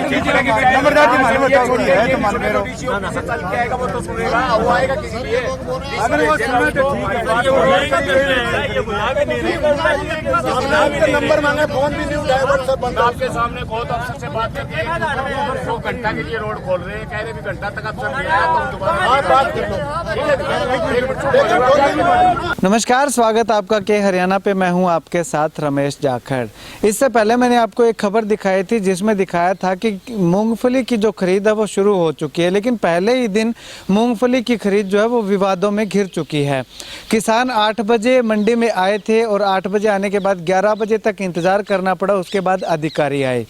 नंबरदार जी माने बता थोड़ी है तो मान मेरो चल के आएगा वो तो सुनेगा, वो आएगा किसी लिए अगर वो सुने तो ठीक है। ये बुला भी नहीं रहे, नंबर मांगे फोन भी नहीं उठाए, व्हाट्सएप बंद। आपके सामने बहुत अफसर से बात करके 2 घंटा के लिए रोड खोल रहे हैं, कह रहे भी घंटा तक अफसर नहीं आया तो दोबारा बात कर लो। नमस्कार, स्वागत आपका के हरियाणा पे। मैं हूं आपके साथ रमेश जाखड़। इससे पहले मैंने आपको एक खबर दिखाई थी जिसमें दिखाया था कि मूंगफली की जो खरीद है वो शुरू हो चुकी है, लेकिन पहले ही दिन मूंगफली की खरीद जो है वो विवादों में घिर चुकी है। किसान 8 बजे मंडी में आए थे और 8 बजे आने के बाद 11 बजे तक इंतजार करना पड़ा। उसके बाद अधिकारी आए,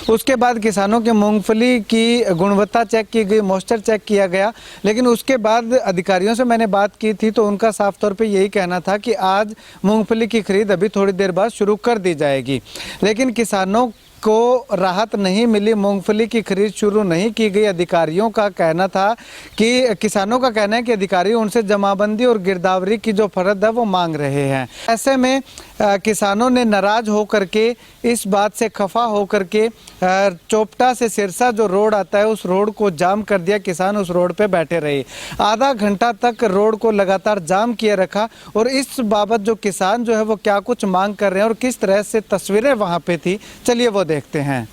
उसके बाद किसानों के मूंगफली की गुणवत्ता चेक की गई, मॉइस्चर चेक किया गया। लेकिन उसके बाद अधिकारियों से मैंने बात की थी तो उनका साफ तौर पे यही कहना था कि आज मूंगफली की खरीद अभी थोड़ी देर बाद शुरू कर दी जाएगी। लेकिन किसानों को राहत नहीं मिली, मूंगफली की खरीद शुरू नहीं की गई। अधिकारियों का कहना था कि किसानों का कहना है कि अधिकारी उनसे जमाबंदी और गिरदावरी की जो फर्द है वो मांग रहे हैं। ऐसे में किसानों ने नाराज होकर के, इस बात से खफा होकर के चोपटा से सिरसा जो रोड आता है उस रोड को जाम कर दिया। किसान उस रोड पे बैठे रहे, आधा घंटा तक रोड को लगातार जाम किए रखा। और इस बाबत जो किसान जो है वो क्या कुछ मांग कर रहे हैं और किस तरह से तस्वीरें वहाँ पे थी, चलिए वो देखते हैं।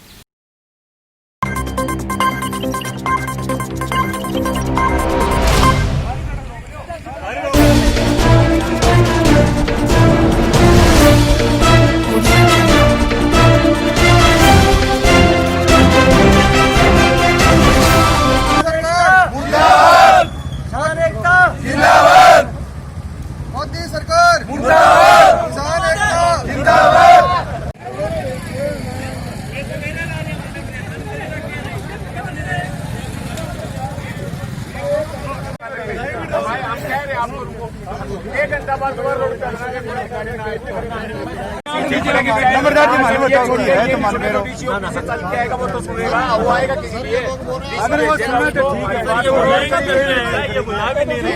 मोदी सरकार मुर्दाबाद, किसान एकता जिंदाबाद। हम कह रहे हैं आपको 1 घंटा बाद दोबारा रोड चल रहा है। नंबरदार जी माने बता थोड़ी है तो मान मेरो चल के आएगा वो तो सुनेगा, वो आएगा किसी लिए अगर वो सुने तो ठीक है। ये बुला भी नहीं रहे,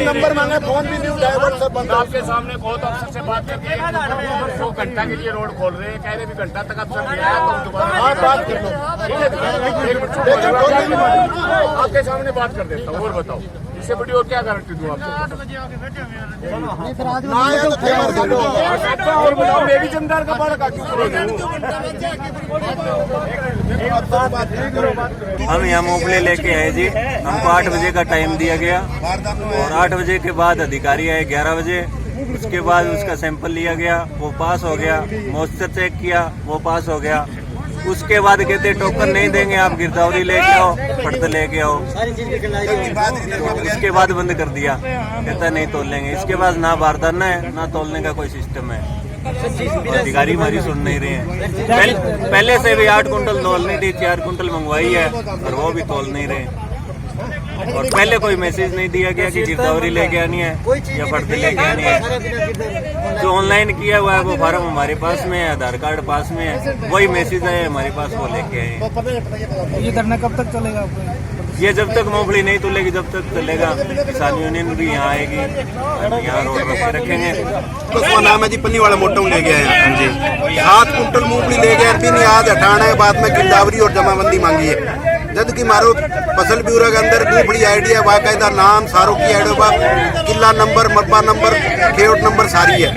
नंबर मांगे फोन भी नहीं उठाए, व्हाट्सएप बंद। आपके सामने बहुत अफसर से बात करके 2 घंटा के लिए रोड खोल रहे हैं, कह रहे भी घंटा तक अफसर नहीं आया तो दोबारा बात कर लो। आपके सामने बात कर देता हूँ, और बताओ इससे बड़ी और क्या गारंटी दूँ आपको? और बताओ, मैं भी जमींदार का बालक हम यहाँ मूंगफली लेके आए जी। हमको 8 बजे का टाइम दिया गया और 8 बजे के बाद अधिकारी आए 11 बजे। उसके बाद उसका सैंपल लिया गया, वो पास हो गया। मॉइस्चर चेक किया, वो पास हो गया। उसके बाद कहते टोकन नहीं देंगे, आप गिरदावरी लेके आओ, फर्द लेके आओ। उसके बाद बंद कर दिया, कहता नहीं तोल लेंगे। इसके बाद ना बारदाना है ना तोलने का कोई सिस्टम है। अधिकारी हमारी सुन नहीं रहे हैं। पहले से भी 8 कुंटल तोलनी थी, 4 कुंटल मंगवाई है और वो भी तोल नहीं रहे। और पहले कोई मैसेज नहीं दिया गया कि गिरदावरी लेके आनी है या फर्द लेके आनी है। जो ऑनलाइन किया हुआ है वो फार्म हमारे पास में है, आधार कार्ड पास में है, वही मैसेज है हमारे पास, वो लेके आए। ये धरना कब तक चलेगा? ये जब तक मूंगफली नहीं तोलेगी जब तक चलेगा। किसान यूनियन भी यहाँ आएगी, यहाँ रोड रोक रखेंगे। उसका नाम है जी पन्नी वाला मोटो ले गया है जी। 7 कुंटल मूंगफली ले गया, फिर आज हटाना है, बाद में गिरदावरी और जमाबंदी मांगी है। जबकि मारो फसल ब्यूरो के अंदर मूंगफली आईडी है, बाकायदा नाम सारों की आईडी, किला नंबर, मरबा नंबर, खेत नंबर सारी है।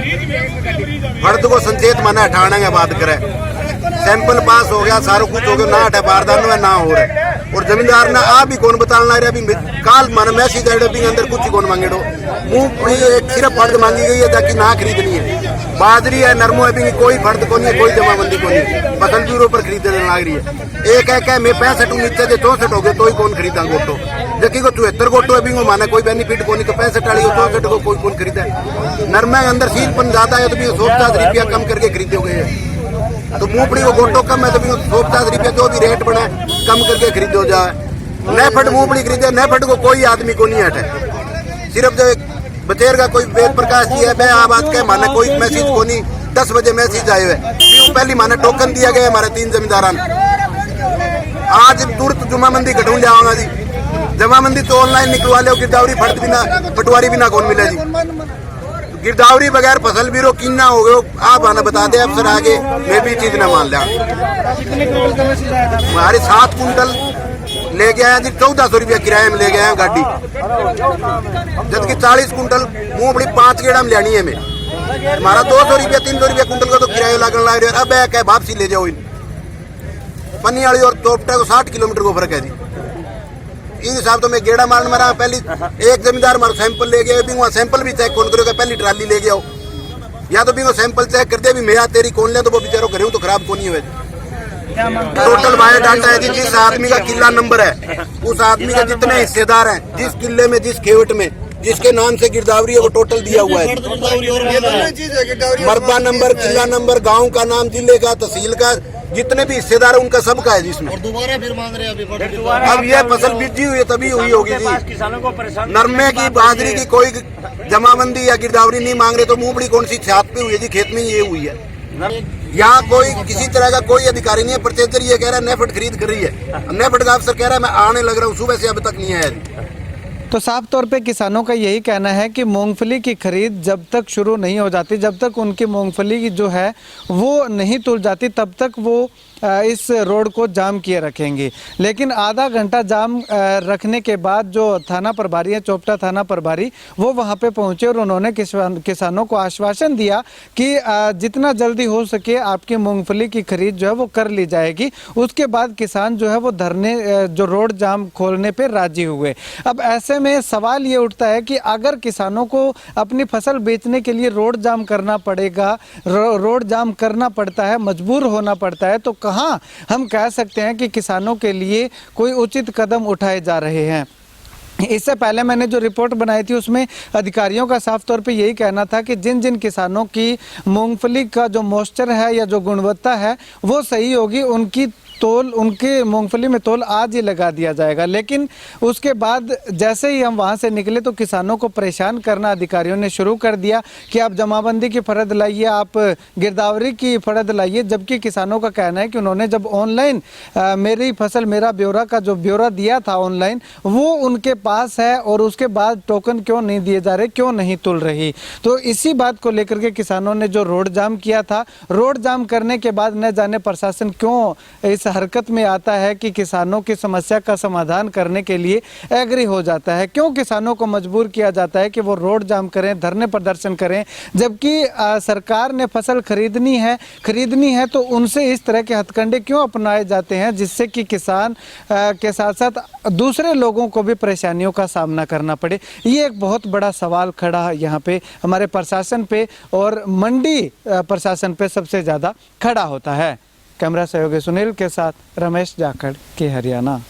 फर्द को संचेत माना हटाना है, बात करे। सैंपल पास हो गया, सारा कुछ हो गया, ना हटा बारदान में ना हो रहा। और जमींदार ने आप भी कौन बताना रहा, अभी काल माना मैसेज आईडी अंदर कुछ ही कौन मांगे दो। मूंगफली एक सिर्फ फर्द मांगी गई है ताकि ना खरीदनी है। बाजरी है, नरमो है, भी कोई फर्द को नहीं, कोई जमाबंदी को नहीं। फसल ब्यूरो पर खरीदने लग रही है। एक है मैं 65 नीचे से 64 हो गए तो ही कौन खरीदा गोटो, जबकि को 74 गोटो है, भी माना कोई बेनिफिट को नहीं, तो 65 वाली 64 को कोई कौन खरीदा है। नरमा के अंदर सीलपन ज्यादा है तो भी 150 रुपया कम करके खरीदे गए हैं। तो मूंगफली को गोटो कम है तो भी 150 रुपया जो भी रेट बना कम करके खरीदो जाए। नेफट मूंगफली खरीदे, नेफट को कोई आदमी को नहीं हटे। सिर्फ जो बचेर का कोई वेद प्रकाश जी है, मैं आवाज के माने कोई मैसेज को नहीं। 10 बजे मैसेज आए हुए, पहली माने टोकन दिया गया हमारे 3 जमींदारान। आज तुरंत जमाबंदी घटू जाऊंगा जी। जमाबंदी तो ऑनलाइन निकलवा लो, गिरदावरी फर्द बिना पटवारी बिना कौन मिले जी। गिरदावरी बगैर फसल बीरो किन्ना हो गयो आप आना बता दे अफसर आगे मैं भी चीज न मान लिया। हमारे 7 कुंटल ले गया जी 1400 रुपया किराए में ले गया गाड़ी, जबकि 40 कुंटल मूंगफली 5 गेड़ा में लेनी है मैं, हमारा 200 रुपया 300 रुपया कुंटल का तो किराया लगन लग रहा है। अब है वापसी ले जाओ पन्नी वाली और तोपटा को 60 किलोमीटर को फर्क है जी। इन हिसाब तो मैं गेड़ा मारने मारा पहली एक जमींदार मारो सैंपल ले गया भी वहाँ सैंपल भी चेक कौन करेगा, पहली ट्राली ले गया या तो भी वो सैंपल चेक कर दे भी मैं तेरी कौन ले तो वो बेचारों करे तो खराब कौन ही है। टोटल बायोडाटा है जी, जिस आदमी का किला नंबर है उस आदमी के जितने हिस्सेदार हैं, जिस किले में जिस खेवट में जिसके नाम से गिरदावरी है वो टोटल दिया हुआ है। मरबा नंबर, किला नंबर, गांव का नाम, जिले का, तहसील का, जितने भी हिस्सेदार है उनका सबका है जिसमें। दोबारा फिर मांग रहे हैं अब ये फसल बीजी हुई है तभी हुई होगी जी। किसानों को परेशान नरमे की बाजरी की कोई जमाबंदी या गिरदावरी नहीं मांग रहे तो मूंगफली कौन सी छात पे हुई है जी, खेत में ये हुई है। यहाँ कोई किसी तरह का कोई अधिकारी नहीं है। परचेजर ये कह रहा है नेफेड खरीद कर रही है, नेफेड का अफसर कह रहा है मैं आने लग रहा हूँ, सुबह से अब तक नहीं आया। तो साफ तौर पे किसानों का यही कहना है कि मूंगफली की खरीद जब तक शुरू नहीं हो जाती, जब तक उनकी मूंगफली की जो है वो नहीं तुल जाती, तब तक वो इस रोड को जाम किए रखेंगे। लेकिन आधा घंटा जाम रखने के बाद जो थाना प्रभारी है, चोपटा थाना प्रभारी, वो वहाँ पे पहुँचे और उन्होंने किसानों को आश्वासन दिया कि जितना जल्दी हो सके आपकी मूंगफली की खरीद जो है वो कर ली जाएगी। उसके बाद किसान जो है वो धरने जो रोड जाम खोलने पे राजी हुए। अब ऐसे में सवाल ये उठता है कि अगर किसानों को अपनी फसल बेचने के लिए रोड जाम करना पड़ेगा, रोड जाम करना पड़ता है, मजबूर होना पड़ता है, तो कहाँ हम कह सकते हैं कि किसानों के लिए कोई उचित कदम उठाए जा रहे हैं। इससे पहले मैंने जो रिपोर्ट बनाई थी उसमें अधिकारियों का साफ तौर पे यही कहना था कि जिन जिन किसानों की मूंगफली का जो मॉइस्चर है या जो गुणवत्ता है वो सही होगी, उनकी तोल, उनके मूंगफली में तोल आज ही लगा दिया जाएगा। लेकिन उसके बाद जैसे ही हम वहां से निकले तो किसानों को परेशान करना अधिकारियों ने शुरू कर दिया कि आप जमाबंदी की फर्द लाइए, आप गिरदावरी की फर्द लाइए। जबकि किसानों का कहना है कि उन्होंने जब ऑनलाइन मेरी फसल मेरा ब्यौरा का जो ब्यौरा दिया था ऑनलाइन, वो उनके पास है और उसके बाद टोकन क्यों नहीं दिए जा रहे, क्यों नहीं तुल रही। तो इसी बात को लेकर के किसानों ने जो रोड जाम किया था, रोड जाम करने के बाद न जाने प्रशासन क्यों इस हरकत में आता है कि किसानों की समस्या का समाधान करने के लिए एग्री हो जाता है। क्यों किसानों को मजबूर किया जाता है कि वो रोड जाम करें, धरने प्रदर्शन करें, जबकि सरकार ने फसल खरीदनी है तो उनसे इस तरह के हथकंडे क्यों अपनाए जाते हैं जिससे कि किसान के साथ साथ दूसरे लोगों को भी परेशानियों का सामना करना पड़े। ये एक बहुत बड़ा सवाल खड़ा है यहाँ पे हमारे प्रशासन पे और मंडी प्रशासन पे सबसे ज़्यादा खड़ा होता है। कैमरा सहयोगी सुनील के साथ रमेश जाखड़ के हरियाणा।